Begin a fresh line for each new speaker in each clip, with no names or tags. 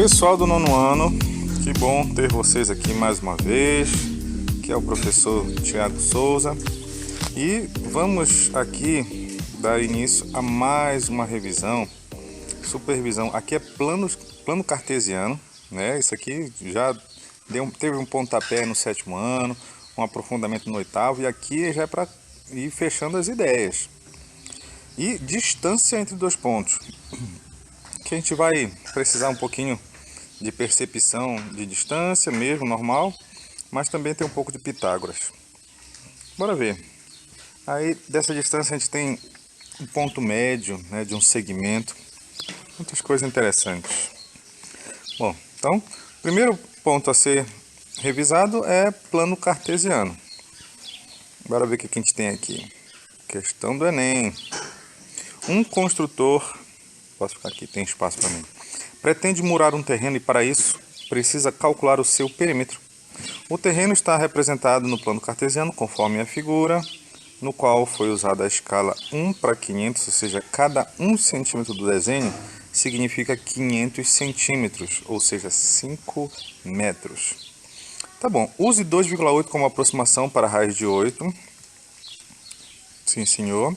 Pessoal do nono ano, que bom ter vocês aqui mais uma vez, que é o professor Thiago Souza, e vamos aqui dar início a mais uma revisão, supervisão. Aqui é plano cartesiano, né? Isso aqui já teve um pontapé no sétimo ano, um aprofundamento no oitavo, e aqui já é para ir fechando as ideias. E distância entre dois pontos, que a gente vai precisar um pouquinho de percepção de distância mesmo, normal, mas também tem um pouco de Pitágoras. Bora ver. Aí dessa distância a gente tem um ponto médio, né, de um segmento, muitas coisas interessantes. Bom, então, o primeiro ponto a ser revisado é plano cartesiano. Bora ver o que a gente tem aqui. Questão do Enem. Um construtor, posso ficar aqui, tem espaço para mim, pretende murar um terreno e para isso precisa calcular o seu perímetro. O terreno está representado no plano cartesiano conforme a figura, no qual foi usada a escala 1:500, ou seja, cada 1 centímetro do desenho significa 500 centímetros, ou seja, 5 metros. Tá bom, use 2,8 como aproximação para a raiz de 8. Sim, senhor.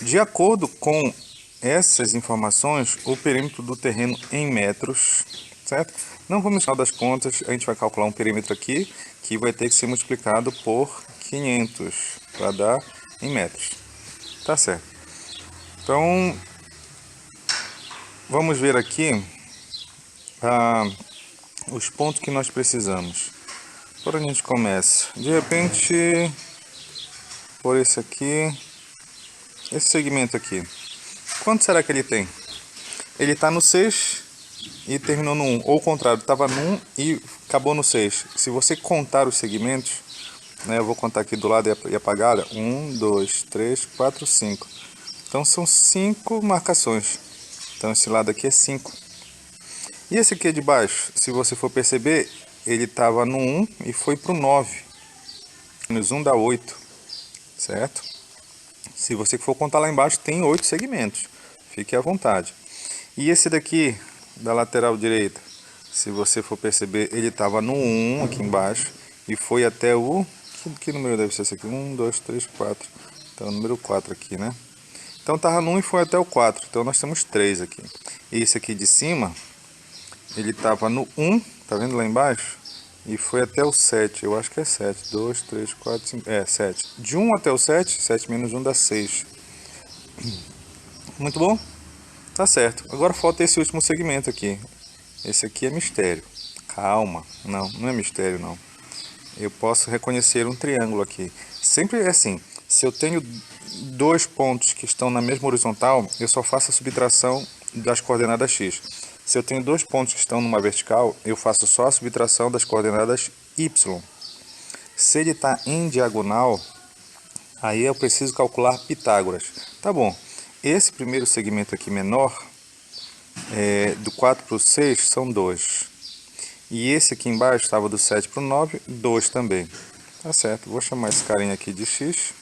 De acordo com essas informações, o perímetro do terreno em metros, certo? Não vamos, no final das contas, a gente vai calcular um perímetro aqui, que vai ter que ser multiplicado por 500, para dar em metros. Tá certo. Então, vamos ver aqui os pontos que nós precisamos. Por onde a gente começa? De repente, por esse aqui, esse segmento aqui. Quanto será que ele tem? Ele está no 6 e terminou no 1. Ou o contrário, estava no 1 e acabou no 6. Se você contar os segmentos, né, eu vou contar aqui do lado e apagar. 1, 2, 3, 4, 5. Então são 5 marcações. Então esse lado aqui é 5. E esse aqui de baixo, se você for perceber, ele estava no 1 e foi para o 9. Menos 1 dá 8. Certo? Se você for contar lá embaixo, tem 8 segmentos. Fique à vontade. E esse daqui, da lateral direita, se você for perceber, ele estava no 1 aqui embaixo e foi até o... Que número deve ser esse aqui? 1, 2, 3, 4. Então, o número 4 aqui, né? Então, estava no 1 e foi até o 4. Então, nós temos 3 aqui. E esse aqui de cima, ele estava no 1, tá vendo lá embaixo? E foi até o 7, eu acho que é 7. 2, 3, 4, 5, 7. De 1 até o 7, 7 menos 1 dá 6. Muito bom? Tá certo. Agora falta esse último segmento aqui. Esse aqui é mistério. Calma. Não é mistério, não. Eu posso reconhecer um triângulo aqui. Sempre é assim. Se eu tenho dois pontos que estão na mesma horizontal, eu só faço a subtração das coordenadas x. Se eu tenho dois pontos que estão numa vertical, eu faço só a subtração das coordenadas y. Se ele está em diagonal, aí eu preciso calcular Pitágoras. Tá bom, esse primeiro segmento aqui menor, do 4 para o 6, são 2. E esse aqui embaixo estava do 7 para o 9, 2 também. Tá certo, vou chamar esse carinha aqui de x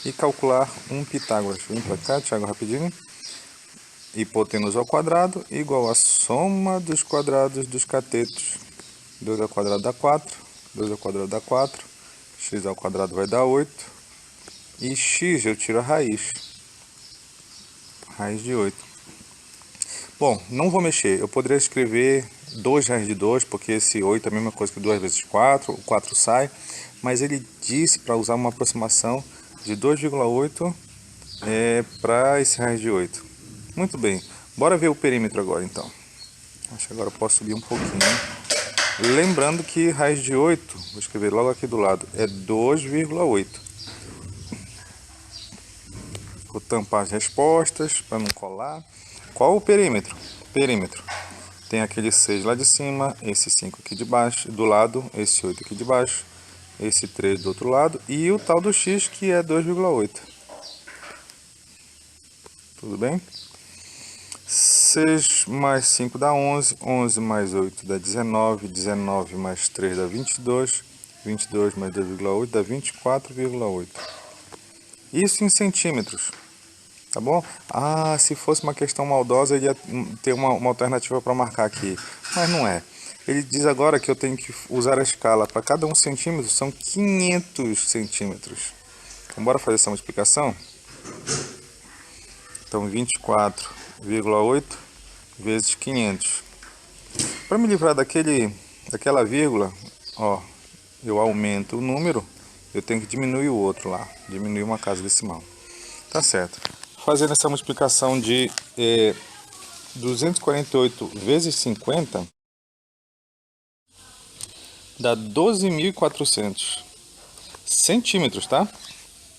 e calcular um Pitágoras. Vem para cá, Thiago, rapidinho. Hipotenusa ao quadrado igual a soma dos quadrados dos catetos. 2 ao quadrado dá 4, 2 ao quadrado dá 4, x ao quadrado vai dar 8, e x eu tiro a raiz de 8. Bom, não vou mexer, eu poderia escrever 2 raiz de 2, porque esse 8 é a mesma coisa que 2 vezes 4, o 4 sai, mas ele disse para usar uma aproximação de 2,8 para esse raiz de 8. Muito bem, bora ver o perímetro agora então. Acho que agora eu posso subir um pouquinho. Lembrando que raiz de 8, vou escrever logo aqui do lado, é 2,8. Vou tampar as respostas para não colar. Qual o perímetro? Perímetro. Tem aquele 6 lá de cima, esse 5 aqui de baixo, do lado, esse 8 aqui de baixo, esse 3 do outro lado e o tal do x que é 2,8. Tudo bem? 6 mais 5 dá 11, 11 mais 8 dá 19, 19 mais 3 dá 22, 22 mais 2,8 dá 24,8. Isso em centímetros. tá bom? Ah, se fosse uma questão maldosa, ele ia ter uma alternativa para marcar aqui, mas não é. Ele diz agora que eu tenho que usar a escala para cada 1 centímetro, são 500 centímetros. Então, bora fazer essa multiplicação? Então, 24,8 vezes 500. Para me livrar daquela vírgula, ó, eu aumento o número, eu tenho que diminuir o outro lá, diminuir uma casa decimal. Tá certo. Fazendo essa multiplicação de 248 vezes 50, dá 12.400 centímetros, tá?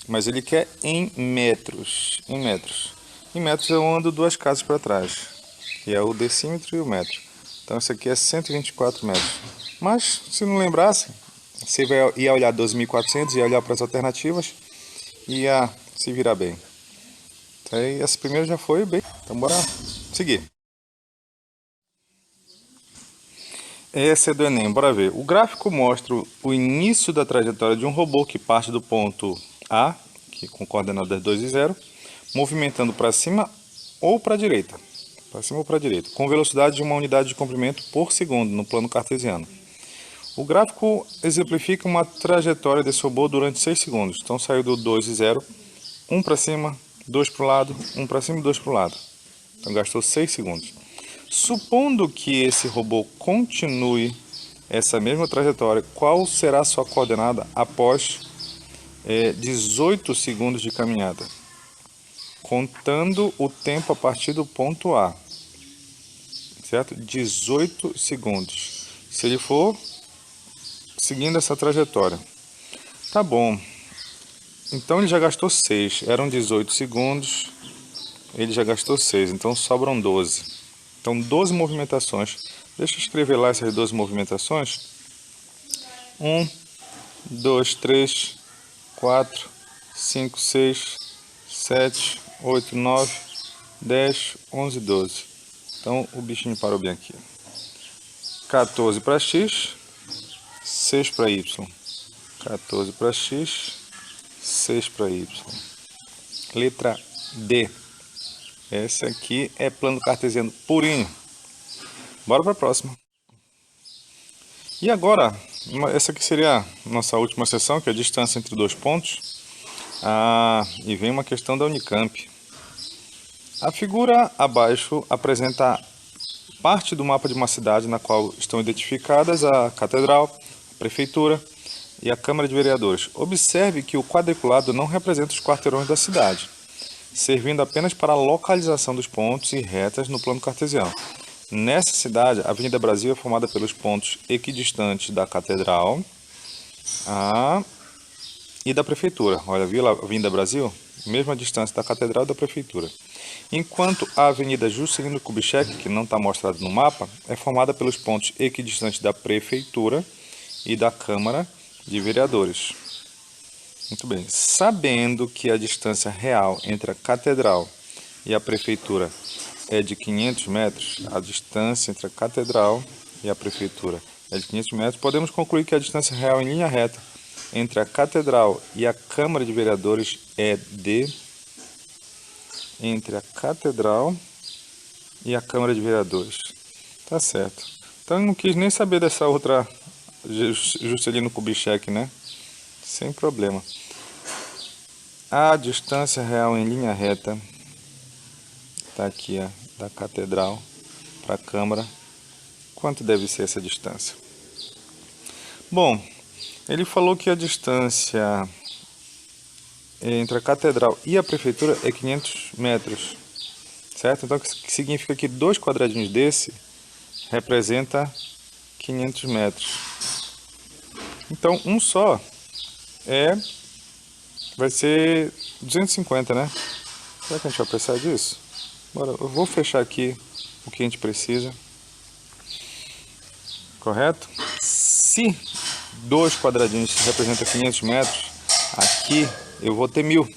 Mas ele quer em metros. Em metros. Em metros eu ando 2 casas para trás, que é o decímetro e o metro. Então isso aqui é 124 metros. Mas se não lembrasse, você ia olhar 12.400, ia olhar para as alternativas e ia se virar bem. Então, aí, essa primeira já foi bem. Então bora seguir. Essa é do Enem, bora ver. O gráfico mostra o início da trajetória de um robô que parte do ponto A, que com coordenadas 2 e 0, movimentando para cima ou para a direita. Para cima ou para a direita, com velocidade de uma unidade de comprimento por segundo no plano cartesiano. O gráfico exemplifica uma trajetória desse robô durante 6 segundos. Então saiu do 2 e 0, 1 para cima, 2 para o lado, 1 para cima e 2 para o lado. Então gastou 6 segundos. Supondo que esse robô continue essa mesma trajetória, qual será a sua coordenada após 18 segundos de caminhada? Contando o tempo a partir do ponto A. Certo? 18 segundos. Se ele for seguindo essa trajetória. Tá bom. Então ele já gastou 6. Eram 18 segundos. Ele já gastou 6. Então sobram 12. Então 12 movimentações. Deixa eu escrever lá essas 12 movimentações. 1, 2, 3, 4, 5, 6, 7, 8, 9, 10, 11, 12. Então o bichinho parou bem aqui. 14 para X, 6 para Y. 14 para X, 6 para Y. Letra D. Esse aqui é plano cartesiano purinho. Bora para a próxima. E agora, essa aqui seria a nossa última sessão, que é a distância entre dois pontos. E vem uma questão da Unicamp. A figura abaixo apresenta parte do mapa de uma cidade na qual estão identificadas a catedral, a prefeitura e a Câmara de Vereadores. Observe que o quadriculado não representa os quarteirões da cidade, servindo apenas para a localização dos pontos e retas no plano cartesiano. Nessa cidade, a Avenida Brasil é formada pelos pontos equidistantes da Catedral e da Prefeitura. Olha, viu a Avenida Brasil? Mesma distância da Catedral e da Prefeitura. Enquanto a Avenida Juscelino Kubitschek, que não está mostrada no mapa, é formada pelos pontos equidistantes da Prefeitura e da Câmara de Vereadores. Muito bem. Sabendo que a distância real entre a Catedral e a Prefeitura é de 500 metros, a distância entre a Catedral e a Prefeitura é de 500 metros, podemos concluir que a distância real em linha reta entre a Catedral e a Câmara de Vereadores é de... Entre a Catedral e a Câmara de Vereadores. Tá certo. Então eu não quis nem saber dessa outra Juscelino Kubitschek, né? Sem problema. A distância real em linha reta tá aqui, ó, da Catedral para a Câmara. Quanto deve ser essa distância? Bom, ele falou que a distância entre a Catedral e a Prefeitura é 500 metros, certo? Então, que significa que 2 quadradinhos desse representa 500 metros. Então, um só vai ser 250, né? Será que a gente vai precisar disso? Bora, eu vou fechar aqui o que a gente precisa. Correto? Se 2 quadradinhos representam 500 metros, aqui eu vou ter 1000,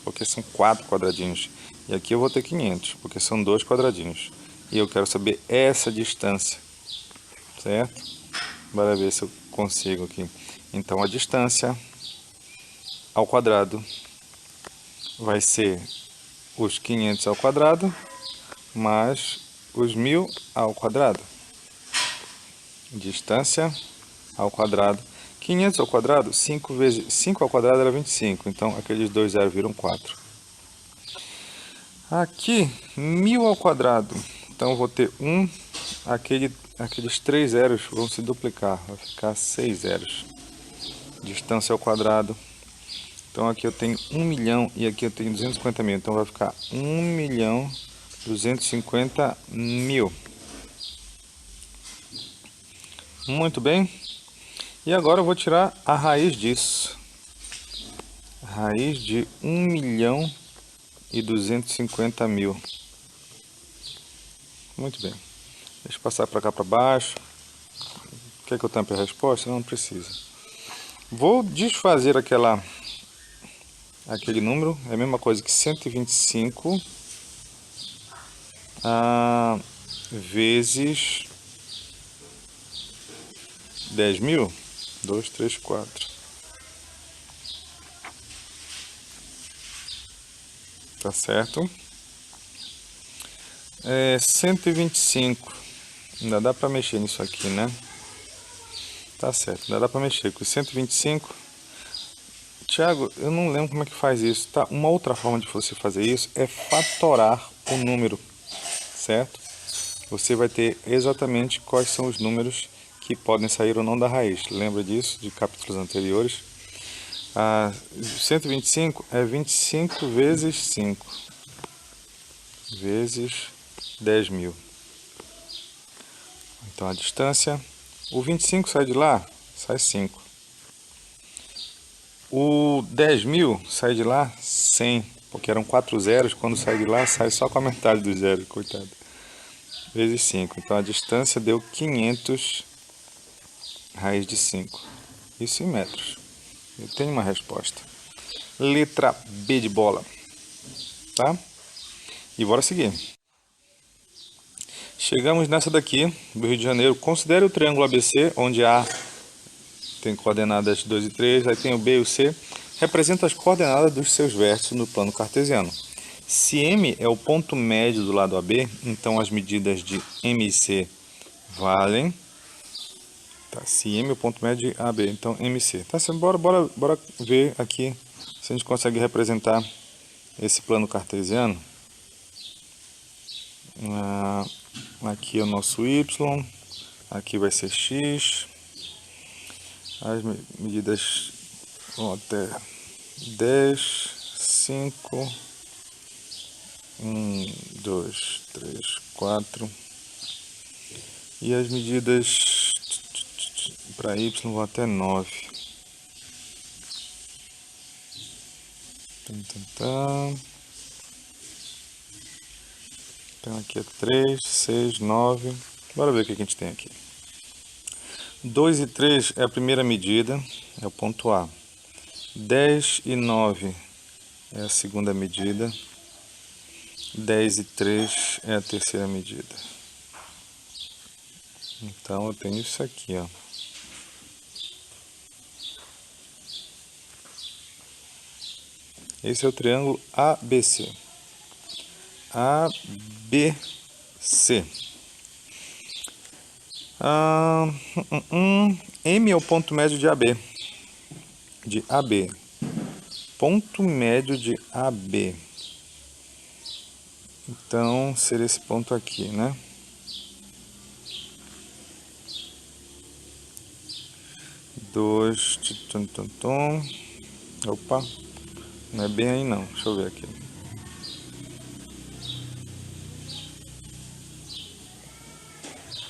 porque são 4 quadradinhos. E aqui eu vou ter 500, porque são 2 quadradinhos. E eu quero saber essa distância, certo? Bora ver se eu consigo aqui. Então a distância ao quadrado vai ser os 500 ao quadrado mais os 1000 ao quadrado. Distância ao quadrado. 500 ao quadrado, 5 vezes 5 ao quadrado era 25. Então, aqueles dois zeros viram 4. Aqui, 1000 ao quadrado. Então, eu vou ter aqueles 3 zeros vão se duplicar. Vai ficar 6 zeros. Distância ao quadrado. Então, aqui eu tenho 1 milhão e aqui eu tenho 250 mil. Então, vai ficar 1.250.000. Muito bem. E agora eu vou tirar a raiz disso. Raiz de 1.250.000. Muito bem. Deixa eu passar para cá para baixo. Quer que eu tampe a resposta? Não precisa. Vou desfazer aquele número. É a mesma coisa que 125 vezes 10.000. 2, 3, 4. Tá certo? 125. Ainda dá para mexer nisso aqui, né? Tá certo, ainda dá para mexer com 125. Tiago, eu não lembro como é que faz isso. Tá? Uma outra forma de você fazer isso é fatorar o número, certo? Você vai ter exatamente quais são os números que podem sair ou não da raiz. Lembra disso, de capítulos anteriores? 125 é 25 vezes 5 vezes 10.000. Então a distância, o 25 sai de lá, sai 5. O 10.000 sai de lá 100, porque eram 4 zeros, quando sai de lá sai só com a metade dos zeros, coitado. Vezes 5, então a distância deu 500 raiz de 5. Isso em metros. Eu tenho uma resposta. Letra B de bola. Tá? E bora seguir. Chegamos nessa daqui, do Rio de Janeiro. Considere o triângulo ABC, onde A tem coordenadas 2 e 3, aí tem o B e o C. Representa as coordenadas dos seus vértices no plano cartesiano. Se M é o ponto médio do lado AB, então as medidas de M e C valem. Tá, se M é o ponto médio de AB, então MC. Tá, bora ver aqui se a gente consegue representar esse plano cartesiano. Aqui é o nosso Y, aqui vai ser X. As medidas vão até 10, 5, 1, 2, 3, 4. E as medidas para Y vão até 9. Então aqui é 3, 6, 9. Bora ver o que a gente tem aqui. 2 e 3 é a primeira medida, é o ponto A. 10 e 9 é a segunda medida. 10 e 3 é a terceira medida. Então eu tenho isso aqui, ó. Esse é o triângulo ABC. ABC. M é o ponto médio de AB. De AB. Ponto médio de AB. Então, seria esse ponto aqui, né? Opa, não é bem aí não, deixa eu ver aqui.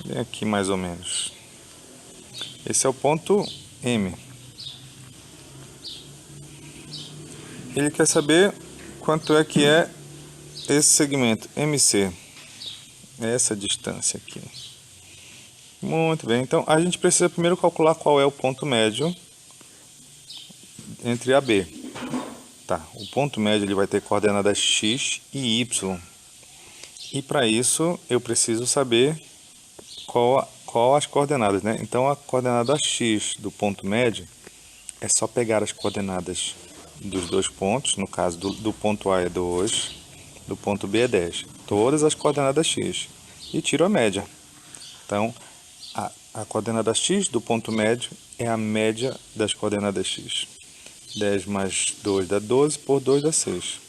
Bem aqui mais ou menos. Esse é o ponto M. Ele quer saber quanto é que é esse segmento MC. Essa distância aqui. Muito bem, então a gente precisa primeiro calcular qual é o ponto médio entre A e B. Tá, o ponto médio ele vai ter coordenadas X e Y. E para isso eu preciso saber qual as coordenadas, né? Então a coordenada X do ponto médio é só pegar as coordenadas dos dois pontos, no caso do ponto A é 2, do ponto B é 10. Todas as coordenadas x. E tiro a média. Então, a coordenada x do ponto médio é a média das coordenadas x. 10 mais 2 dá 12, por 2 dá 6.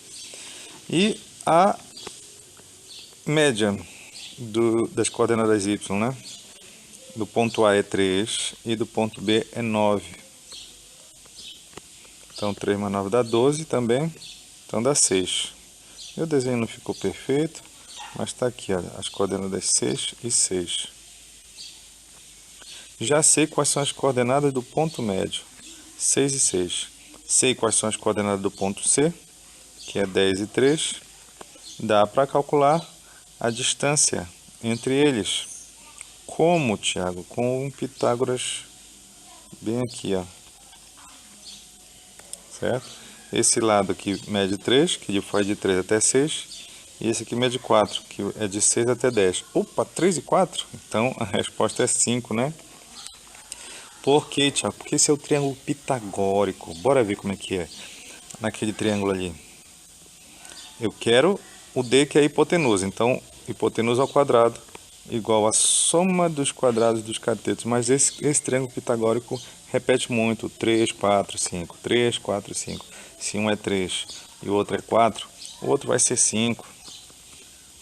E a média das coordenadas y, né? Do ponto A é 3 e do ponto B é 9. Então, 3 mais 9 dá 12 também. Então, dá 6. Meu desenho não ficou perfeito, mas está aqui, ó, as coordenadas 6 e 6. Já sei quais são as coordenadas do ponto médio, 6 e 6. Sei quais são as coordenadas do ponto C, que é 10 e 3. Dá para calcular a distância entre eles. Como, Tiago? Com Pitágoras bem aqui, ó. Certo? Esse lado aqui mede 3, que foi de 3 até 6. E esse aqui mede 4, que é de 6 até 10. Opa, 3 e 4? Então a resposta é 5, né? Por quê, Tiago? Porque esse é o triângulo pitagórico. Bora ver como é que é naquele triângulo ali. Eu quero o D, que é a hipotenusa. Então, hipotenusa ao quadrado igual a soma dos quadrados dos catetos. Mas esse triângulo pitagórico repete muito. 3, 4, 5. 3, 4, 5. Se um é 3 e o outro é 4, o outro vai ser 5.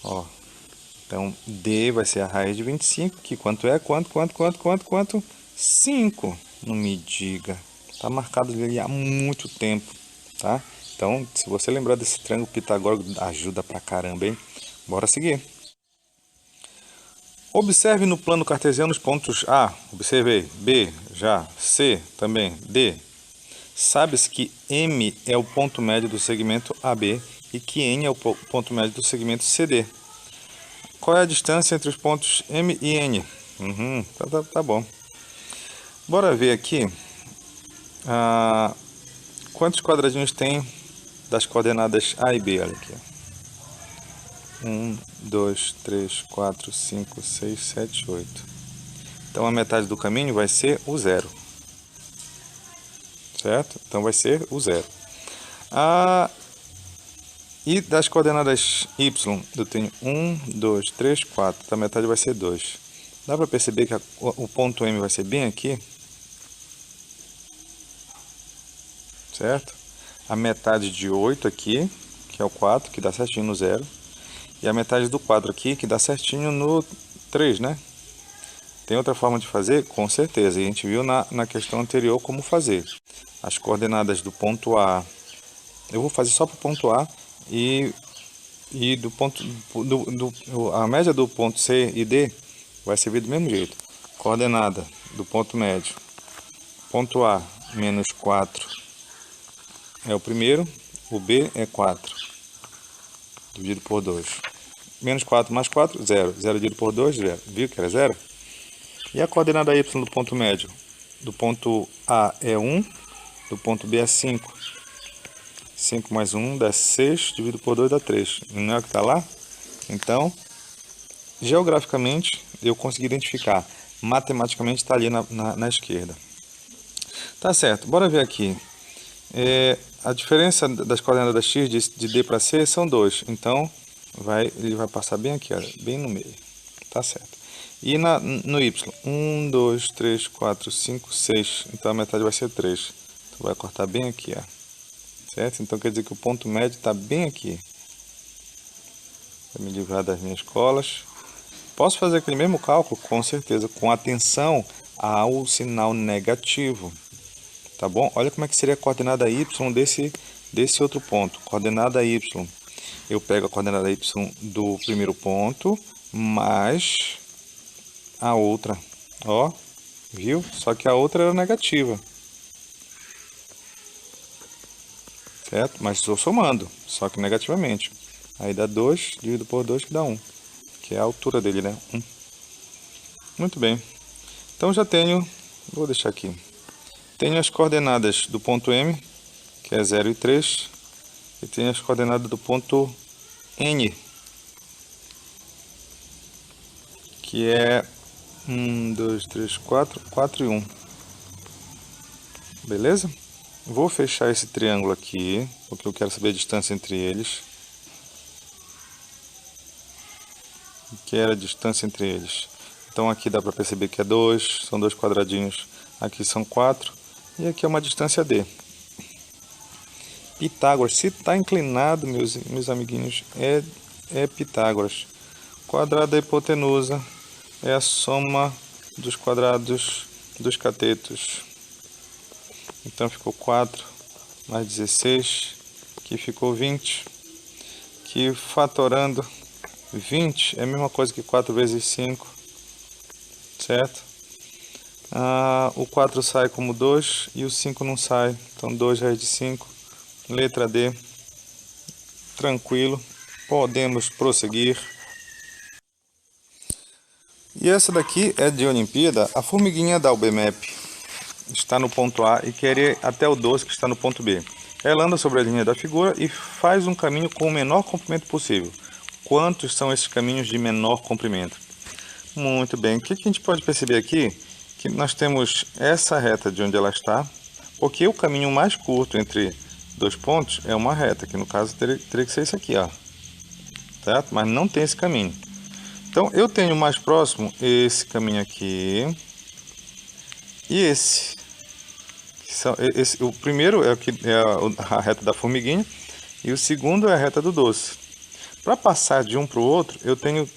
Ó. Então, D vai ser a raiz de 25, que quanto é? Quanto? 5. Não me diga. Tá marcado ali há muito tempo, tá? Então, se você lembrar desse triângulo pitagórico, ajuda pra caramba, hein? Bora seguir. Observe no plano cartesiano os pontos A, observei, B, já, C, também, D. Sabe-se que M é o ponto médio do segmento AB e que N é o ponto médio do segmento CD. Qual é a distância entre os pontos M e N? Tá bom. Bora ver aqui quantos quadradinhos tem das coordenadas A e B. Olha aqui. 1, 2, 3, 4, 5, 6, 7, 8. Então a metade do caminho vai ser o 0. Certo? Então vai ser o 0. E das coordenadas Y, eu tenho 1, 2, 3, 4. Então a metade vai ser 2. Dá para perceber que o ponto M vai ser bem aqui? Certo? A metade de 8 aqui, que é o 4, que dá certinho no 0. E a metade do 4 aqui, que dá certinho no 3, né? Tem outra forma de fazer? Com certeza. E a gente viu na questão anterior como fazer. As coordenadas do ponto A. Eu vou fazer só para o ponto A e do ponto a média do ponto C e D vai servir do mesmo jeito. Coordenada do ponto médio. Ponto A, menos 4 é o primeiro. O B é 4. Dividido por 2. Menos 4 mais 4, 0. 0 dividido por 2, 0. Viu que era 0? E a coordenada y do ponto médio? Do ponto A é 1, do ponto B é 5. 5 mais 1 dá 6, dividido por 2 dá 3. Não é o que está lá? Então, geograficamente, eu consegui identificar. Matematicamente está ali na esquerda. Tá certo, bora ver aqui. A diferença das coordenadas x de D para C são 2. Então, ele vai passar bem aqui, ó, bem no meio. Tá certo. E no Y, 1, 2, 3, 4, 5, 6. Então, a metade vai ser 3. Então, vai cortar bem aqui, ó. Certo? Então, quer dizer que o ponto médio está bem aqui. Vou me livrar das minhas colas. Posso fazer aquele mesmo cálculo? Com certeza, com atenção ao sinal negativo. Tá bom? Olha como é que seria a coordenada y desse outro ponto. Coordenada y. Eu pego a coordenada y do primeiro ponto, mais a outra. Ó, viu? Só que a outra era negativa. Certo? Mas estou somando, só que negativamente. Aí dá 2, dividido por 2, que dá 1. Que é a altura dele, né? 1. Muito bem. Então já tenho, vou deixar aqui. Tenho as coordenadas do ponto M, que é 0 e 3, e tenho as coordenadas do ponto N, que é 1, 2, 3, 4, 4 e 1. Beleza? Vou fechar esse triângulo aqui, porque eu quero saber a distância entre eles. que era a distância entre eles. Então aqui dá para perceber que é 2, são 2 quadradinhos, aqui são 4, e aqui é uma distância D. Pitágoras, se está inclinado, meus amiguinhos, é Pitágoras. Quadrado da hipotenusa é a soma dos quadrados dos catetos. Então ficou 4 mais 16, que ficou 20, que fatorando 20 é a mesma coisa que 4 vezes 5, certo? O 4 sai como 2 e o 5 não sai, então 2 raiz de 5, letra D, tranquilo, podemos prosseguir. E essa daqui é de Olimpíada, a formiguinha da UBMEP está no ponto A e quer ir até o doce que está no ponto B. Ela anda sobre a linha da figura e faz um caminho com o menor comprimento possível. Quantos são esses caminhos de menor comprimento? Muito bem, o que a gente pode perceber aqui? Que nós temos essa reta de onde ela está, porque o caminho mais curto entre dois pontos é uma reta, que no caso teria que ser esse aqui, ó, certo? Mas não tem esse caminho. Então eu tenho mais próximo esse caminho aqui e esse. O primeiro é a reta da formiguinha e o segundo é a reta do doce. Para passar de um para o outro, eu tenho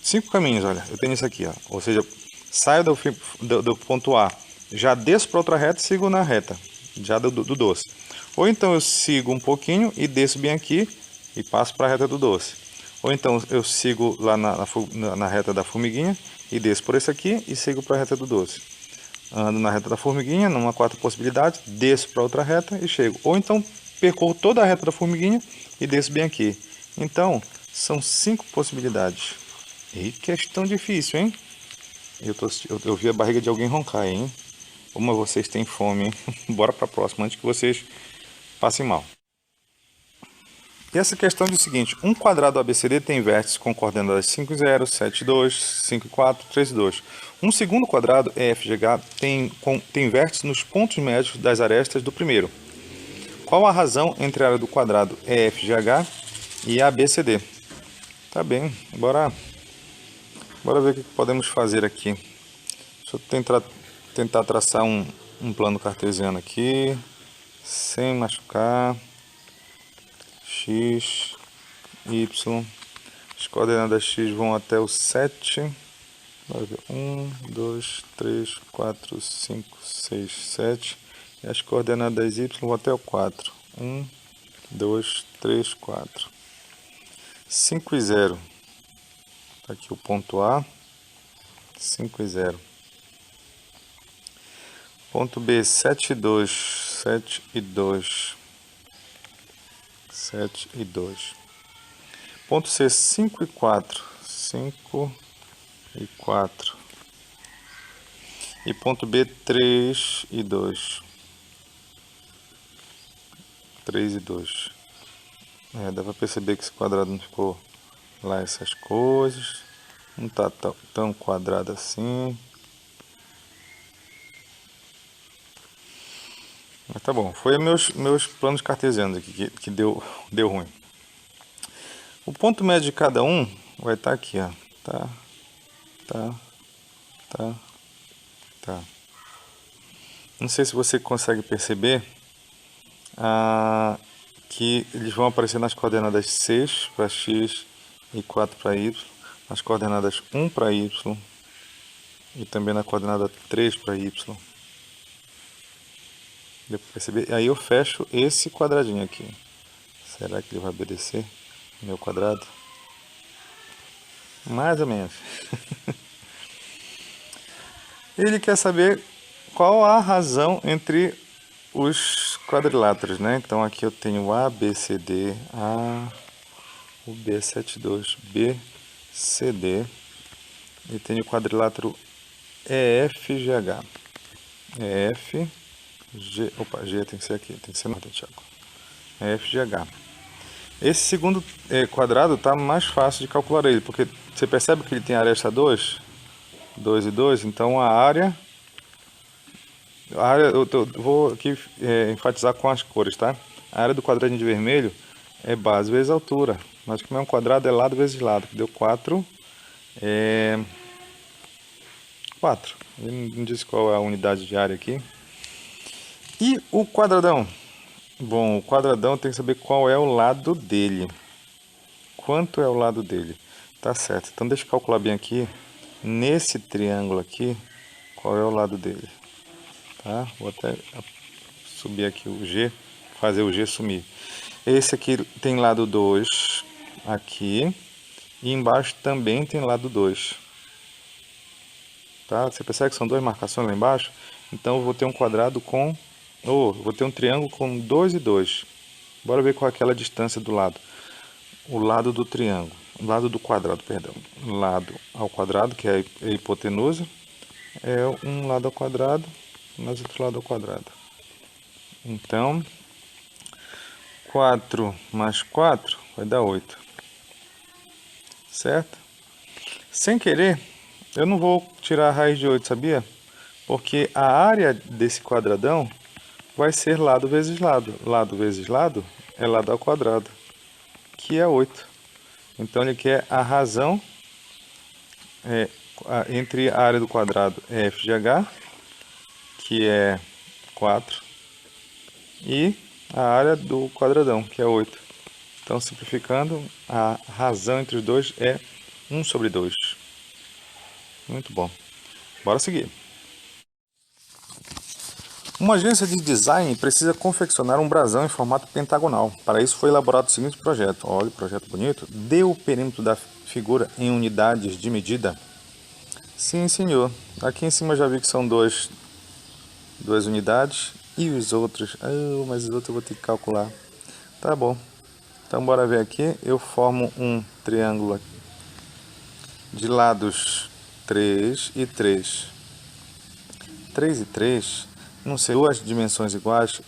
5 caminhos, olha. Eu tenho isso aqui, ó. Ou seja, saio do ponto A, já desço para outra reta e sigo na reta, já do doce. Ou então eu sigo um pouquinho e desço bem aqui e passo para a reta do doce. Ou então eu sigo lá na reta da formiguinha e desço por esse aqui e sigo para a reta do doce. Ando na reta da formiguinha, numa quarta possibilidade, desço para outra reta e chego. Ou então percorro toda a reta da formiguinha e desço bem aqui. Então, são 5 possibilidades. E questão difícil, hein? Eu vi a barriga de alguém roncar, hein? Como vocês têm fome, hein? Bora para a próxima, antes que vocês passem mal. E essa questão diz o seguinte: um quadrado ABCD tem vértices com coordenadas 5, 0, 7, 2, 5, 4, 3, 2. Um segundo quadrado, EFGH, tem vértices nos pontos médios das arestas do primeiro. Qual a razão entre a área do quadrado EFGH e ABCD? Tá bem, bora ver o que podemos fazer aqui. Deixa eu tentar traçar um plano cartesiano aqui, sem machucar. X, Y, as coordenadas X vão até o 7, 1, 2, 3, 4, 5, 6, 7, e as coordenadas Y vão até o 4, 1, 2, 3, 4, 5 e 0, está aqui o ponto A, 5 e 0, ponto B, 7 e 2, 7 e 2, 7 e 2. Ponto C, 5 e 4. 5 e 4. E ponto B, 3 e 2. 3 e 2. Dá para perceber que esse quadrado não ficou lá essas coisas. Não está tão quadrado assim. Mas tá bom, foi meus planos cartesianos aqui que deu ruim. O ponto médio de cada um vai estar aqui, ó. Tá. Não sei se você consegue perceber que eles vão aparecer nas coordenadas 6 para x e 4 para y, nas coordenadas 1 para y e também na coordenada 3 para y. Deu para perceber? Aí eu fecho esse quadradinho aqui. Será que ele vai obedecer o meu quadrado? Mais ou menos. Ele quer saber qual a razão entre os quadriláteros, né? Então aqui eu tenho A, B, C, D, A, o B, 7, 2, B, C, D. E tenho o quadrilátero EFGH. EF G, opa, G tem que ser aqui, tem que ser no Thiago. FGH. Esse segundo quadrado está mais fácil de calcular ele, porque você percebe que ele tem aresta 2 e 2, então a área eu vou aqui enfatizar com as cores, tá? A área do quadradinho de vermelho é base vezes altura, Mas como é um quadrado, é lado vezes lado, que deu 4. 4. Ele não disse qual é a unidade de área aqui. E o quadradão? Bom, o quadradão tem que saber qual é o lado dele. Quanto é o lado dele? Tá certo. Então deixa eu calcular bem aqui. Nesse triângulo aqui, qual é o lado dele? Tá? Vou até subir aqui o G, fazer o G sumir. Esse aqui tem lado 2 aqui. E embaixo também tem lado 2. Tá? Você percebe que são duas marcações lá embaixo? Então eu vou ter um quadrado com... vou ter um triângulo com 2 e 2. Bora ver qual é aquela distância do lado. O lado do triângulo. O lado do quadrado, perdão. Lado ao quadrado, que é a hipotenusa. É um lado ao quadrado, mais outro lado ao quadrado. Então, 4 mais 4 vai dar 8. Certo? Sem querer, eu não vou tirar a raiz de 8, sabia? Porque a área desse quadradão vai ser lado vezes lado. Lado vezes lado é lado ao quadrado, que é 8. Então ele quer a razão entre a área do quadrado é f de h, que é 4, e a área do quadradão, que é 8. Então, simplificando, a razão entre os dois é 1 sobre 2. Muito bom. Bora seguir. Uma agência de design precisa confeccionar um brasão em formato pentagonal. Para isso foi elaborado o seguinte projeto. Olha, projeto bonito. Dê o perímetro da figura em unidades de medida. Sim, senhor. Aqui em cima eu já vi que são duas unidades. E os outros? Mas os outros eu vou ter que calcular. Tá bom. Então bora ver aqui. Eu formo um triângulo de lados 3 e 3. 3 e 3, não sei, duas dimensões iguais,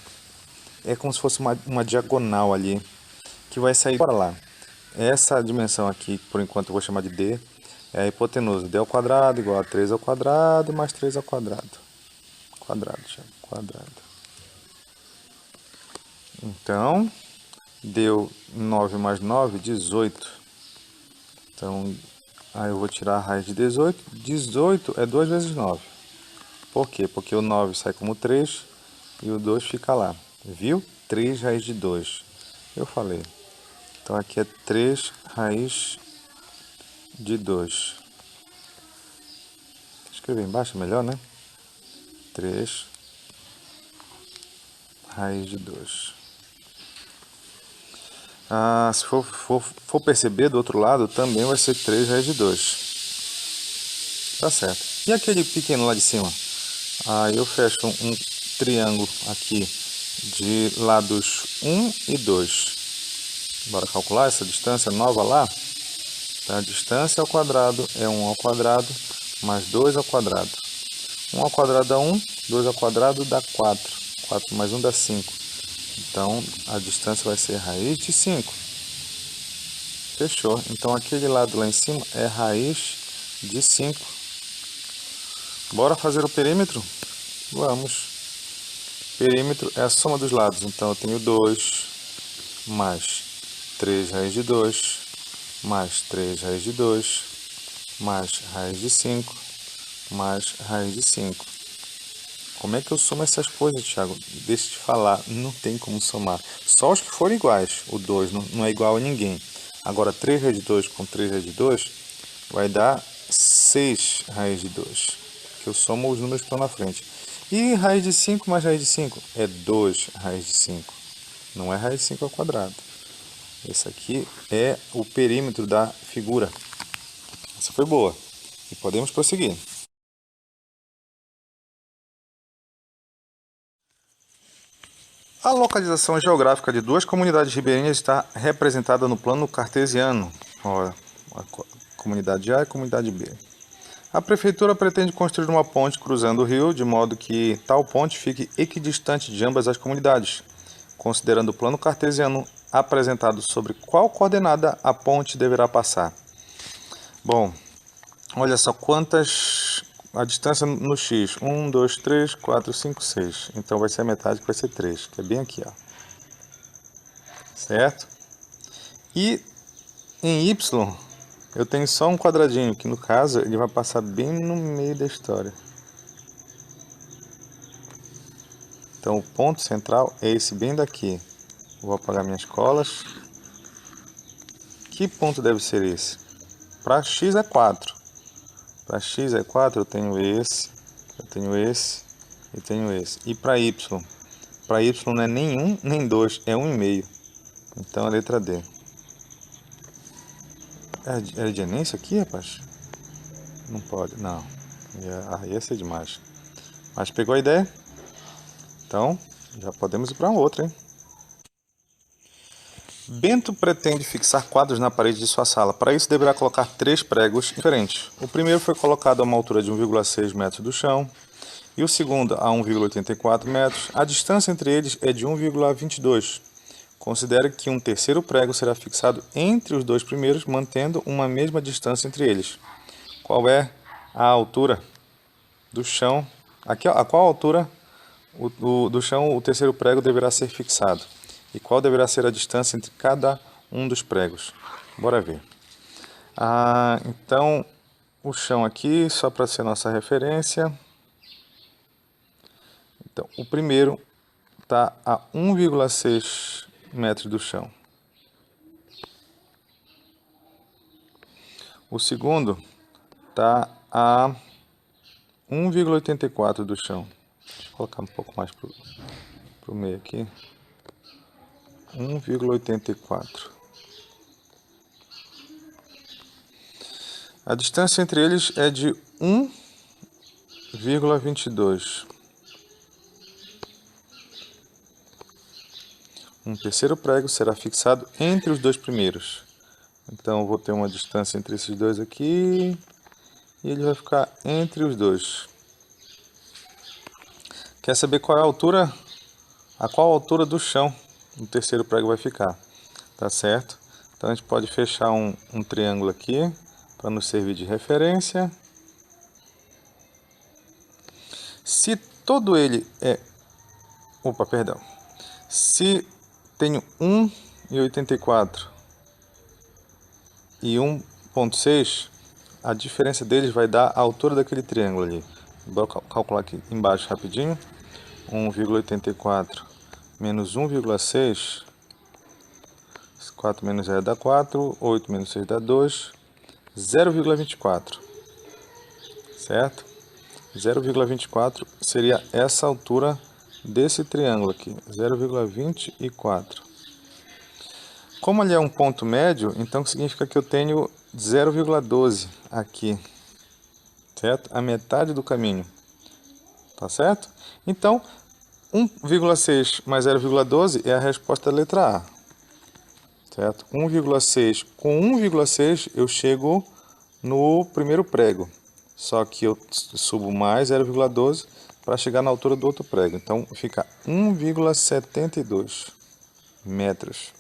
é como se fosse uma diagonal ali, que vai sair para lá. Essa dimensão aqui, por enquanto eu vou chamar de D, é a hipotenusa. D ao quadrado igual a 3 ao quadrado mais 3 ao quadrado. Quadrado. Então, deu 9 mais 9, 18. Então, aí eu vou tirar a raiz de 18. 18 é 2 vezes 9. Por quê? Porque o 9 sai como 3 e o 2 fica lá. Viu? 3 raiz de 2. Eu falei. Então aqui é 3 raiz de 2. Escrever embaixo melhor, né? 3 raiz de 2. Se for perceber do outro lado, também vai ser 3 raiz de 2. Tá certo. E aquele pequeno lá de cima? Aí eu fecho um triângulo aqui de lados 1 e 2. Bora calcular essa distância nova lá? Então, a distância ao quadrado é 1 ao quadrado mais 2 ao quadrado. 1 ao quadrado dá 1, 2 ao quadrado dá 4. 4 mais 1 dá 5. Então, a distância vai ser raiz de 5. Fechou. Então, aquele lado lá em cima é raiz de 5. Bora fazer o perímetro? Vamos. Perímetro é a soma dos lados. Então, eu tenho 2 mais 3 raiz de 2 mais 3 raiz de 2 mais raiz de 5 mais raiz de 5. Como é que eu somo essas coisas, Thiago? Deixa eu te falar, não tem como somar. Só os que forem iguais. O 2 não é igual a ninguém. Agora, 3 raiz de 2 com 3 raiz de 2 vai dar 6 raiz de 2. Que eu somo os números que estão na frente. E raiz de 5 mais raiz de 5 é 2 raiz de 5. Não é raiz de 5 ao quadrado. Esse aqui é o perímetro da figura. Essa foi boa. E podemos prosseguir. A localização geográfica de duas comunidades ribeirinhas está representada no plano cartesiano. Olha, a comunidade A e a comunidade B. A prefeitura pretende construir uma ponte cruzando o rio, de modo que tal ponte fique equidistante de ambas as comunidades, considerando o plano cartesiano apresentado sobre qual coordenada a ponte deverá passar. Bom, olha só quantas... A distância no x, 1, 2, 3, 4, 5, 6. Então vai ser a metade, que vai ser 3, que é bem aqui, ó. Certo? E em Y, eu tenho só um quadradinho, que no caso ele vai passar bem no meio da história. Então o ponto central é esse bem daqui. Vou apagar minhas colas. Que ponto deve ser esse? Para x é 4. Para x é 4 eu tenho esse e tenho esse. E para y? Para y não é nem 1 nem 2, é 1,5. Então a letra D. É de Enem isso aqui, rapaz? Não pode, não. Ia ser demais. Mas pegou a ideia? Então, já podemos ir para outra, hein? Bento pretende fixar quadros na parede de sua sala. Para isso, deverá colocar 3 pregos diferentes. O primeiro foi colocado a uma altura de 1,6 metros do chão e o segundo a 1,84 metros. A distância entre eles é de 1,22. Considere que um terceiro prego será fixado entre os 2 primeiros, mantendo uma mesma distância entre eles. Qual é a altura do chão? Aqui, a qual altura do chão o terceiro prego deverá ser fixado? E qual deverá ser a distância entre cada um dos pregos? Bora ver. Então, o chão aqui, só para ser nossa referência. Então, o primeiro está a 1,6 metros do chão. O segundo está a 1,84 do chão. Deixa eu colocar um pouco mais para o meio aqui. 1,84. A distância entre eles é de 1,22. Um terceiro prego será fixado entre os 2 primeiros. Então eu vou ter uma distância entre esses dois aqui e ele vai ficar entre os 2. Quer saber qual é a altura? A qual altura do chão o terceiro prego vai ficar? Tá certo? Então a gente pode fechar um triângulo aqui para nos servir de referência. Se todo ele é... Se tenho 1,84 e 1,6, a diferença deles vai dar a altura daquele triângulo ali. Vou calcular aqui embaixo rapidinho. 1,84 menos 1,6. 4 menos 0 dá 4. 8 menos 6 dá 2. 0,24. Certo? 0,24 seria essa altura desse triângulo aqui. 0,24. Como ele é um ponto médio, então significa que eu tenho 0,12 aqui. Certo? A metade do caminho. Tá certo? Então, 1,6 mais 0,12 é a resposta da letra A. Certo? 1,6 com 1,6 eu chego no primeiro prego. Só que eu subo mais 0,12 para chegar na altura do outro prego. Então fica 1,72 metros.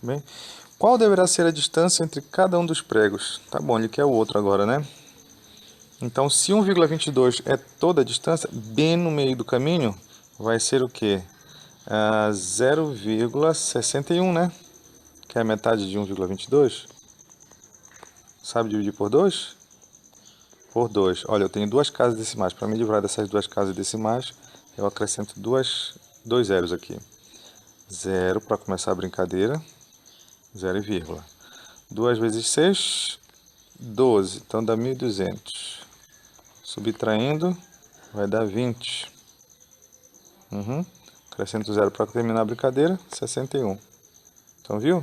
Bem, qual deverá ser a distância entre cada um dos pregos? Tá bom, ele quer o outro agora, né? Então, se 1,22 é toda a distância, bem no meio do caminho, vai ser o quê? 0,61, né? Que é a metade de 1,22. Sabe dividir por 2? Por 2. Olha, eu tenho 2 casas decimais. Para me livrar dessas 2 casas decimais, eu acrescento 2 zeros aqui. 0 para começar a brincadeira. 0 e vírgula. 2 vezes 6, 12. Então dá 1.200. Subtraindo, vai dar 20. Acrescento 0 para terminar a brincadeira, 61. Então, viu?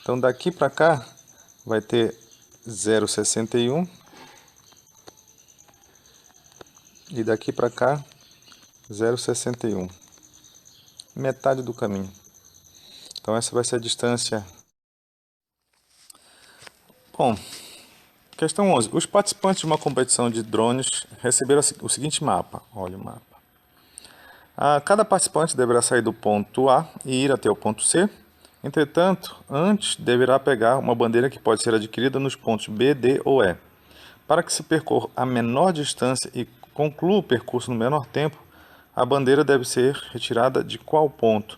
Então, daqui para cá, vai ter 0,61. E daqui para cá, 0,61. Metade do caminho. Então, essa vai ser a distância. Bom, questão 11. Os participantes de uma competição de drones receberam o seguinte mapa. Olha o mapa. Cada participante deverá sair do ponto A e ir até o ponto C. Entretanto, antes deverá pegar uma bandeira que pode ser adquirida nos pontos B, D ou E. Para que se percorra a menor distância e conclua o percurso no menor tempo, a bandeira deve ser retirada de qual ponto?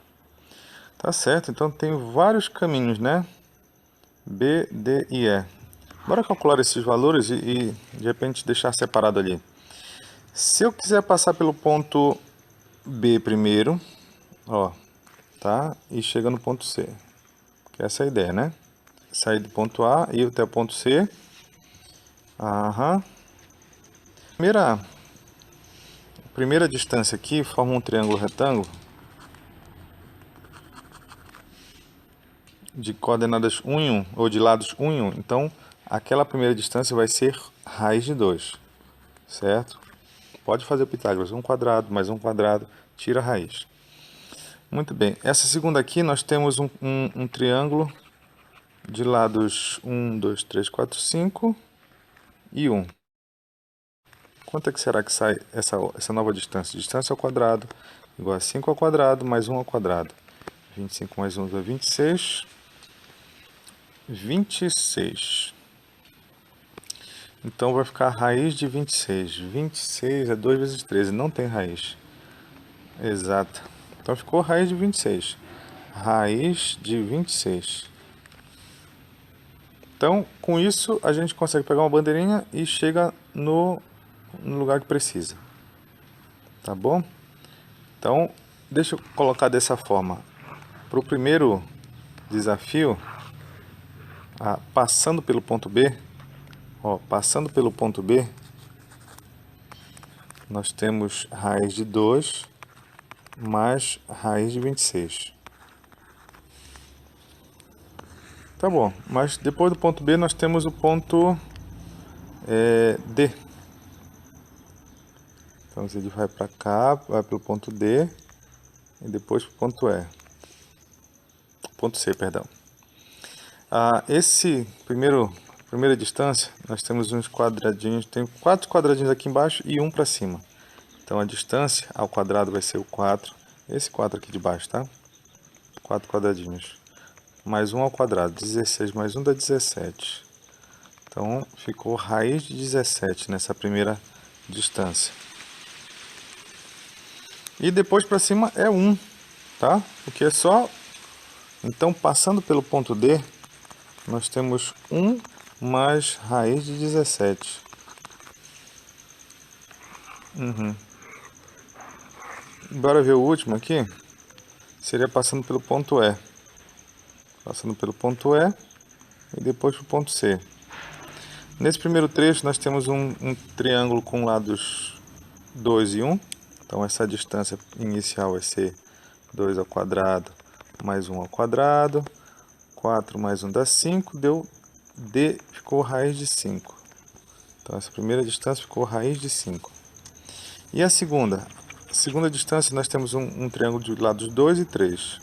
Tá certo, então tem vários caminhos, né? B, D e E. Bora calcular esses valores e de repente deixar separado ali. Se eu quiser passar pelo ponto B primeiro, ó, tá? E chega no ponto C. Que essa é a ideia, né? Sair do ponto A e ir até o ponto C. Aham. Primeira distância aqui forma um triângulo retângulo de coordenadas 1 em 1, ou de lados 1 em 1. Então, aquela primeira distância vai ser raiz de 2, certo? Pode fazer o Pitágoras, 1 quadrado mais 1 quadrado, tira a raiz. Muito bem, essa segunda aqui nós temos um triângulo de lados 1, 2, 3, 4, 5 e 1. Quanto é que será que sai essa nova distância? Distância ao quadrado igual a 5 ao quadrado mais 1 ao quadrado. 25 mais 1 dá 26. 26. Então vai ficar a raiz de 26. 26 é 2 vezes 13, não tem raiz. Exato. Então ficou raiz de 26. Raiz de 26. Então, com isso, a gente consegue pegar uma bandeirinha e chega no lugar que precisa. Tá bom? Então, deixa eu colocar dessa forma. Para o primeiro desafio, passando pelo ponto B, passando pelo ponto B, nós temos raiz de 2 mais raiz de 26. Tá bom, mas depois do ponto B nós temos o ponto D. Então ele vai para cá, vai pelo ponto D e depois para o ponto E. Ponto C, perdão. Esse primeira distância, nós temos uns quadradinhos, tem 4 quadradinhos aqui embaixo e um para cima. Então a distância ao quadrado vai ser o 4, esse 4 aqui de baixo, tá? 4 quadradinhos. Mais 1 ao quadrado, 16 mais 1 dá 17. Então ficou raiz de 17 nessa primeira distância. E depois para cima é 1, tá? Porque é só... Então, passando pelo ponto D, nós temos 1 mais raiz de 17. Bora ver o último aqui. Seria passando pelo ponto E. Passando pelo ponto E e depois para o ponto C. Nesse primeiro trecho, nós temos um triângulo com lados 2 e 1. Então, essa distância inicial vai ser 2 ao quadrado mais 1 ao quadrado. 4 mais 1 dá 5, deu D, ficou raiz de 5. Então, essa primeira distância ficou raiz de 5. E a segunda? A segunda distância, nós temos um triângulo de lados 2 e 3.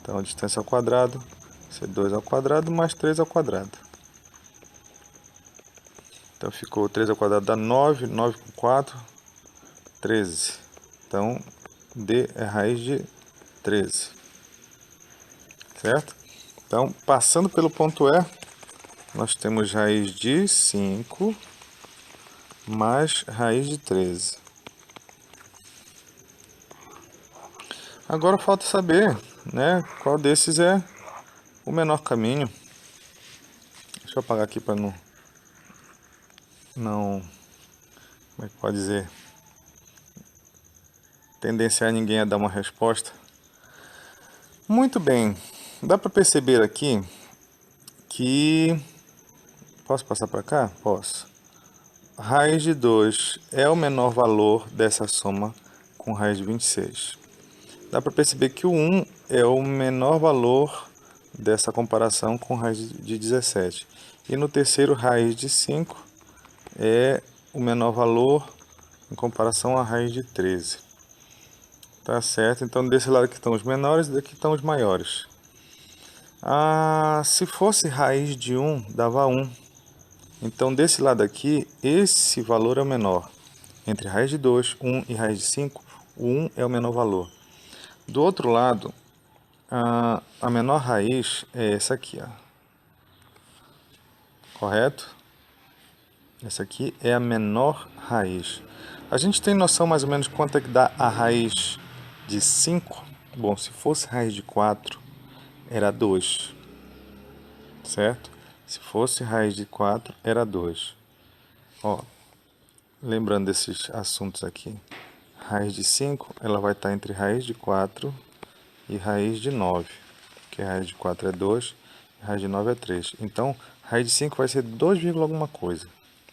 Então, a distância ao quadrado vai ser 2 ao quadrado mais 3 ao quadrado. Então, ficou 3 ao quadrado dá 9, 9 com 4, 13. Então, D é raiz de 13. Certo? Então, passando pelo ponto E, nós temos raiz de 5 mais raiz de 13. Agora falta saber, né, qual desses é o menor caminho. Deixa eu apagar aqui para não, como é que pode dizer, tendenciar ninguém a dar uma resposta. Muito bem, dá para perceber aqui que... Posso passar para cá? Posso. Raiz de 2 é o menor valor dessa soma com raiz de 26. Dá para perceber que o 1 é o menor valor dessa comparação com raiz de 17. E no terceiro, raiz de 5 é o menor valor em comparação à raiz de 13. Tá certo? Então, desse lado aqui estão os menores e daqui estão os maiores. Se fosse raiz de 1, dava 1. Então, desse lado aqui, esse valor é o menor. Entre raiz de 2, 1 e raiz de 5, o 1 é o menor valor. Do outro lado, a menor raiz é essa aqui, ó. Correto? Essa aqui é a menor raiz. A gente tem noção mais ou menos quanto é que dá a raiz de 5? Bom, se fosse raiz de 4, era 2. certo? Se fosse raiz de 4, era 2. Ó, lembrando desses assuntos aqui, raiz de 5, ela vai estar entre raiz de 4 e raiz de 9, que raiz de 4 é 2 e raiz de 9 é 3. Então, raiz de 5 vai ser 2, alguma coisa,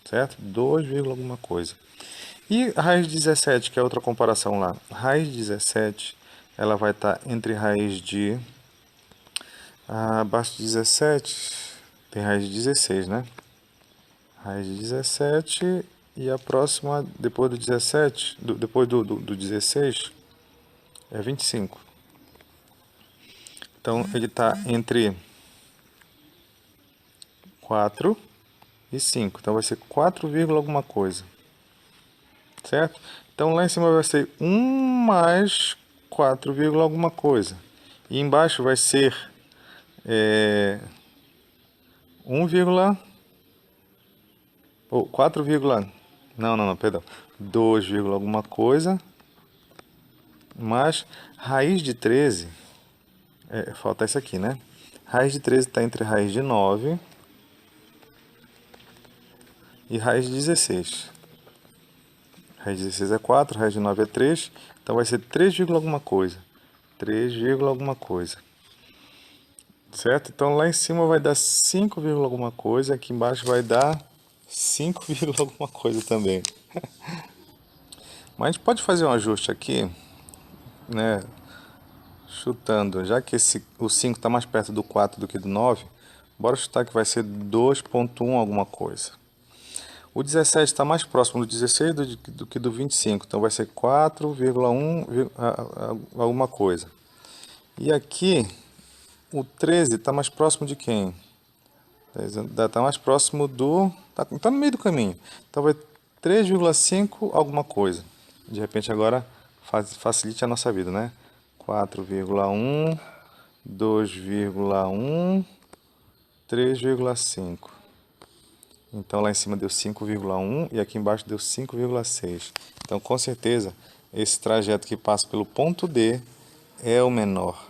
certo? 2, alguma coisa. E a raiz de 17, que é outra comparação lá. Raiz de 17, ela vai estar entre raiz de... abaixo de 17, tem raiz de 16, né? Raiz de 17 e a próxima, depois do 17, depois do 16, é 25. Então, ele está entre 4 e 5. Então, vai ser 4, alguma coisa. Certo? Então, lá em cima vai ser 1 mais 4, alguma coisa. E embaixo vai ser 1, ou 4, não, perdão. 2, alguma coisa. Mais raiz de 13, falta isso aqui, né? Raiz de 13 está entre raiz de 9 e raiz de 16. Raiz de 16 é 4, raiz de 9 é 3, então vai ser 3, alguma coisa. 3, alguma coisa. Certo? Então lá em cima vai dar 5, alguma coisa, aqui embaixo vai dar 5, alguma coisa também. Mas a gente pode fazer um ajuste aqui, né? Chutando, já que o 5 está mais perto do 4 do que do 9, bora chutar que vai ser 2,1 alguma coisa. O 17 está mais próximo do 16 do que do 25, então vai ser 4,1 alguma coisa. E aqui, o 13 está mais próximo de quem? Está mais próximo do... Está no meio do caminho. Então vai 3,5 alguma coisa. De repente agora facilite a nossa vida, né? 4,1, 2,1, 3,5. Então lá em cima deu 5,1 e aqui embaixo deu 5,6. Então com certeza esse trajeto que passa pelo ponto D é o menor.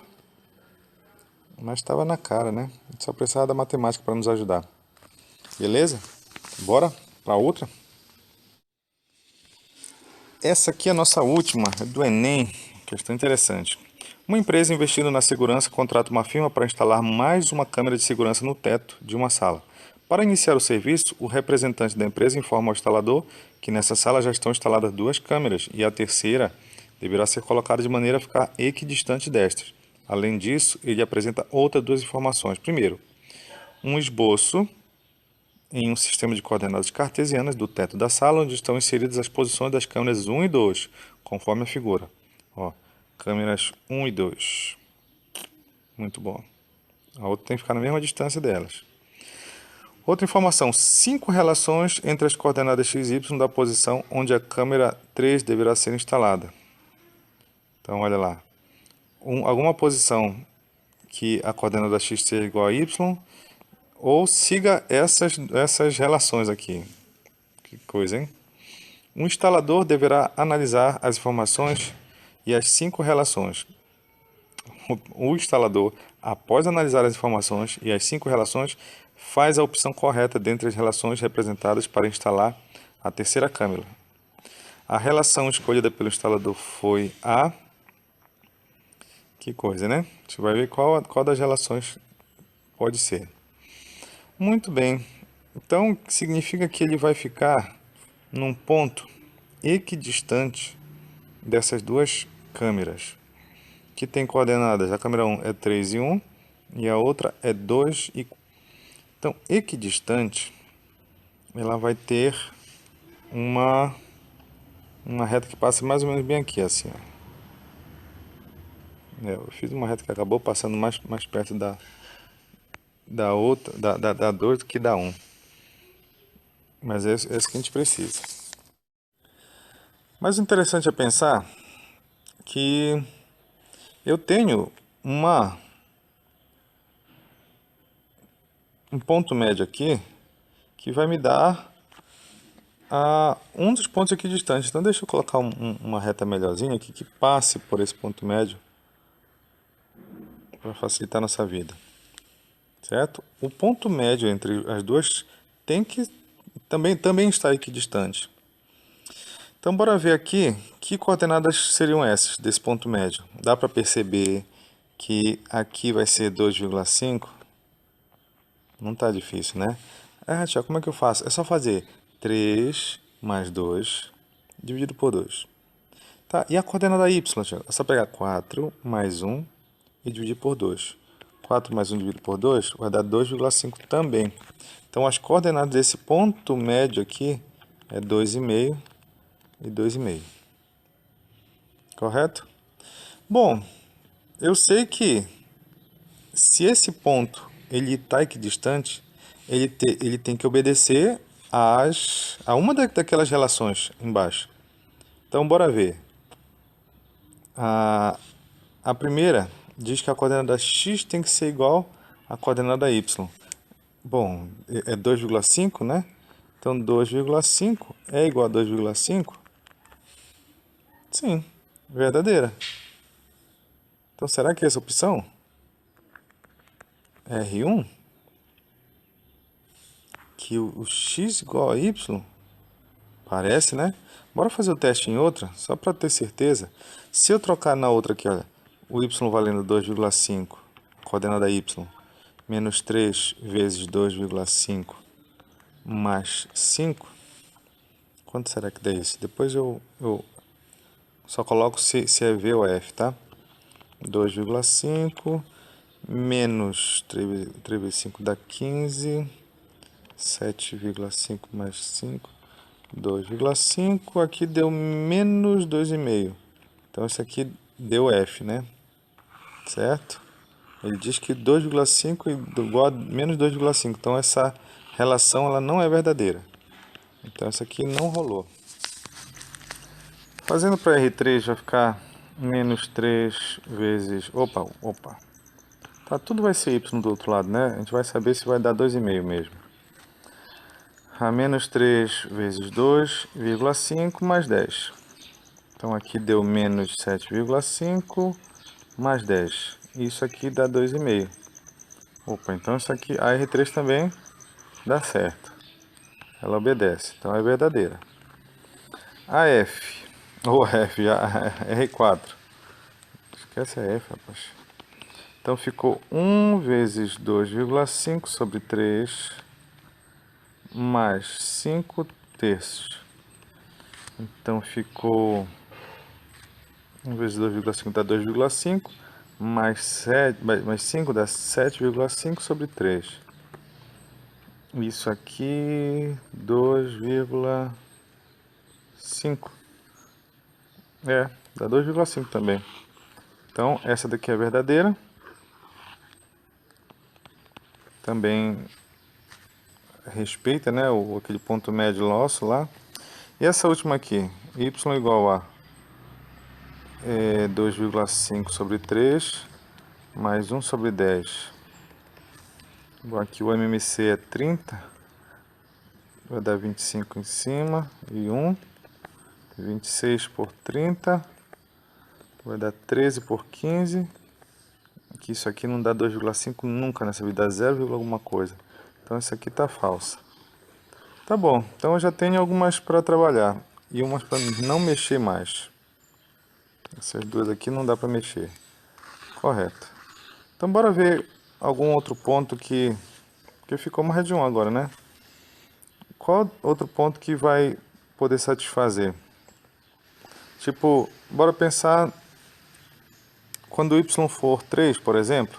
Mas estava na cara, né? A gente só precisava da matemática para nos ajudar. Beleza? Bora para outra? Essa aqui é a nossa última, é do Enem. Questão interessante. Uma empresa investindo na segurança contrata uma firma para instalar mais uma câmera de segurança no teto de uma sala. Para iniciar o serviço, o representante da empresa informa ao instalador que nessa sala já estão instaladas 2 câmeras e a terceira deverá ser colocada de maneira a ficar equidistante destas. Além disso, ele apresenta outras 2 informações. Primeiro, um esboço em um sistema de coordenadas cartesianas do teto da sala, onde estão inseridas as posições das câmeras 1 e 2, conforme a figura. Ó, câmeras 1 e 2. Muito bom. A outra tem que ficar na mesma distância delas. Outra informação, 5 relações entre as coordenadas x e y da posição onde a câmera 3 deverá ser instalada. Então, olha lá. Alguma posição que a coordenada x seja igual a y, ou siga essas relações aqui. Que coisa, hein? O instalador deverá analisar as informações e as 5 relações. O instalador, após analisar as informações e as 5 relações, faz a opção correta dentre as relações representadas para instalar a terceira câmera. A relação escolhida pelo instalador foi a... Que coisa, né? A gente vai ver qual das relações pode ser. Muito bem. Então, significa que ele vai ficar num ponto equidistante dessas 2 câmeras, que tem coordenadas. A câmera 1 é 3 e 1 e a outra é 2 e 4. Então, equidistante, ela vai ter uma reta que passa mais ou menos bem aqui, assim. Ó. Eu fiz uma reta que acabou passando mais perto da outra, da 2 do que da 1. Mas é isso que a gente precisa. Mas o interessante é pensar que eu tenho um ponto médio aqui que vai me dar um dos pontos aqui distantes. Então deixa eu colocar uma reta melhorzinha aqui que passe por esse ponto médio para facilitar a nossa vida. certo? O ponto médio entre as duas tem que também estar equidistante. Então, bora ver aqui que coordenadas seriam essas desse ponto médio. Dá para perceber que aqui vai ser 2,5. Não tá difícil, né? Ah, Tiago, como é que eu faço? É só fazer 3 mais 2 dividido por 2. Tá, e a coordenada y, Tiago? É só pegar 4 mais 1 e dividir por 2. 4 mais 1 dividido por 2 vai dar 2,5 também. Então, as coordenadas desse ponto médio aqui é 2,5 e 2,5. Correto? Bom, eu sei que se esse ponto ele está equidistante, ele tem que obedecer a uma daquelas relações embaixo. Então, bora ver. A primeira diz que a coordenada x tem que ser igual à coordenada y. Bom, é 2,5, né? Então, 2,5 é igual a 2,5? Sim, verdadeira. Então, será que essa opção é R1? Que o x igual a y? Parece, né? Bora fazer o teste em outra, só para ter certeza. Se eu trocar na outra aqui, olha, o y valendo 2,5, coordenada y, menos 3 vezes 2,5 mais 5, quanto será que dá isso? Depois eu só coloco se é V ou F, tá? 2,5 menos 3 vezes 5 dá 15, 7,5 mais 5, 2,5, aqui deu menos 2,5. Então, isso aqui deu F, né? Certo? Ele diz que 2,5 é igual a menos 2,5. Então, essa relação ela não é verdadeira. Então, isso aqui não rolou. Fazendo para R3 vai ficar menos 3 vezes... Opa. Tá, tudo vai ser Y do outro lado, né? A gente vai saber se vai dar 2,5 mesmo. A menos 3 vezes 2,5 mais 10. Então aqui deu menos 7,5 mais 10. Isso aqui dá 2,5. Opa, então isso aqui, a R3 também dá certo. Ela obedece, então é verdadeira. A F, ou F, a R4. Esquece a F, rapaz. Então ficou 1 vezes 2,5 sobre 3 mais 5 terços. Então ficou 1 vezes 2,5 dá 2,5, mais 5 dá 7,5 sobre 3. Isso aqui, 2,5. Dá 2,5 também. Então, essa daqui é verdadeira. Também respeita, né, aquele ponto médio nosso lá. E essa última aqui, y igual a 2,5 sobre 3 mais 1 sobre 10. Bom, aqui o MMC é 30, vai dar 25 em cima e 1. 26 por 30 vai dar 13 por 15. Que isso aqui não dá 2,5 nunca nessa vida, dá 0, alguma coisa. Então isso aqui tá falsa. Tá bom, então eu já tenho algumas para trabalhar e umas para não mexer mais. Essas duas aqui não dá para mexer. Correto. Então bora ver algum outro ponto que ficou mais de um agora, né? Qual outro ponto que vai poder satisfazer? Tipo, bora pensar quando y for 3, por exemplo,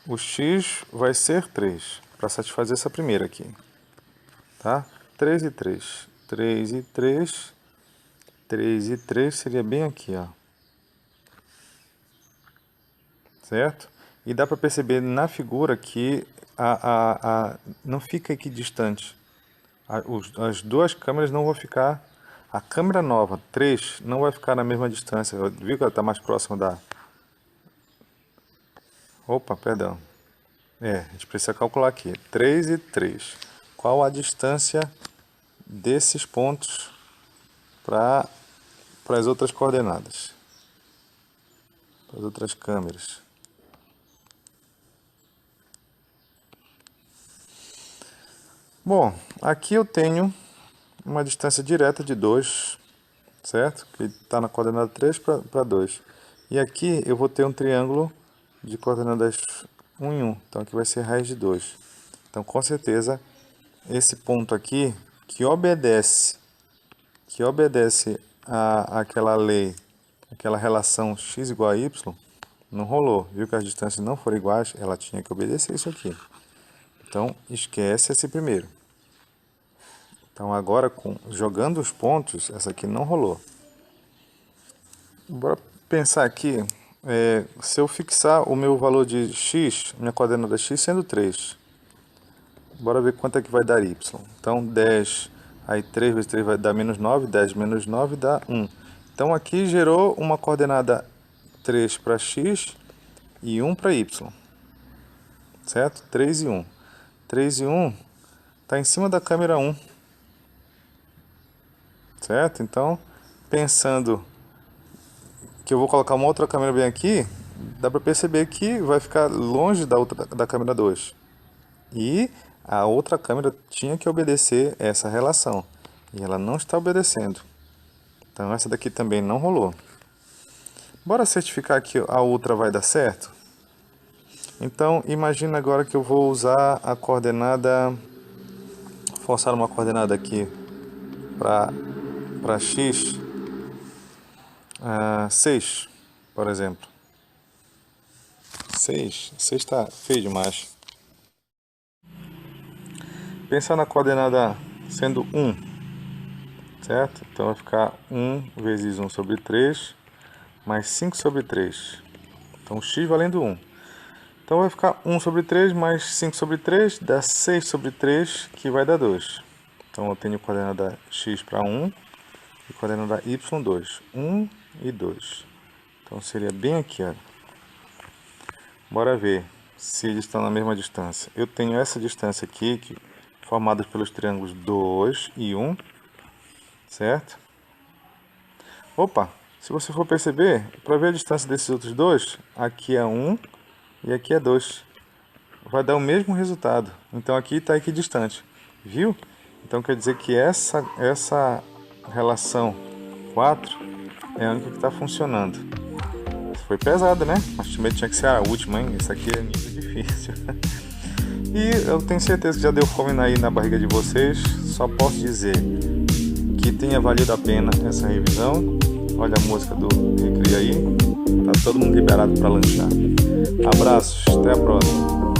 o x vai ser 3, para satisfazer essa primeira aqui. Tá? 3 e 3. 3 e 3. 3 e 3 seria bem aqui, ó. Certo? E dá para perceber na figura que não fica equidistante. As duas câmeras não vão ficar... A câmera nova, 3, não vai ficar na mesma distância. Viu que ela está mais próxima da... Opa, perdão. A gente precisa calcular aqui. 3 e 3. Qual a distância desses pontos para as outras coordenadas? Para as outras câmeras. Bom, aqui eu tenho uma distância direta de 2, certo? Que está na coordenada 3 para 2. E aqui eu vou ter um triângulo de coordenadas 1 em 1. Então aqui vai ser raiz de 2. Então com certeza esse ponto aqui que obedece àquela lei, aquela relação x igual a y, não rolou. Viu que as distâncias não foram iguais, ela tinha que obedecer isso aqui. Então esquece esse primeiro. Então agora jogando os pontos, essa aqui não rolou. Bora pensar aqui, se eu fixar o meu valor de x, minha coordenada x sendo 3, bora ver quanto é que vai dar y. Então 10, aí 3 vezes 3 vai dar menos 9, 10 menos 9 dá 1. Então aqui gerou uma coordenada 3 para x e 1 para y, certo? 3 e 1. 3 e 1 está em cima da câmera 1, certo? Então, pensando que eu vou colocar uma outra câmera bem aqui, dá para perceber que vai ficar longe da câmera 2. E a outra câmera tinha que obedecer essa relação. E ela não está obedecendo. Então essa daqui também não rolou. Bora certificar que a outra vai dar certo? Então imagina agora que eu vou usar a coordenada, forçar uma coordenada aqui para x, 6, por exemplo. 6 está feio demais. Pensar na coordenada sendo 1, certo? Então vai ficar 1 vezes 1 sobre 3, mais 5 sobre 3. Então x valendo 1. Então vai ficar 1 sobre 3 mais 5 sobre 3, dá 6 sobre 3, que vai dar 2. Então eu tenho coordenada x para 1 e coordenada y 2. 1 e 2. Então seria bem aqui, ó. Bora ver se eles estão na mesma distância. Eu tenho essa distância aqui, formada pelos triângulos 2 e 1, certo? Opa, se você for perceber, para ver a distância desses outros dois, aqui é 1 e aqui é 2. Vai dar o mesmo resultado. Então aqui está equidistante, viu? Então quer dizer que essa relação 4 é a única que está funcionando. Foi pesada, né? Mas também tinha que ser a última, hein? Isso aqui é muito difícil. E eu tenho certeza que já deu fome aí na barriga de vocês. Só posso dizer que tenha valido a pena essa revisão. Olha a música do Recreio aí. Tá todo mundo liberado para lanchar. Abraços, até a próxima.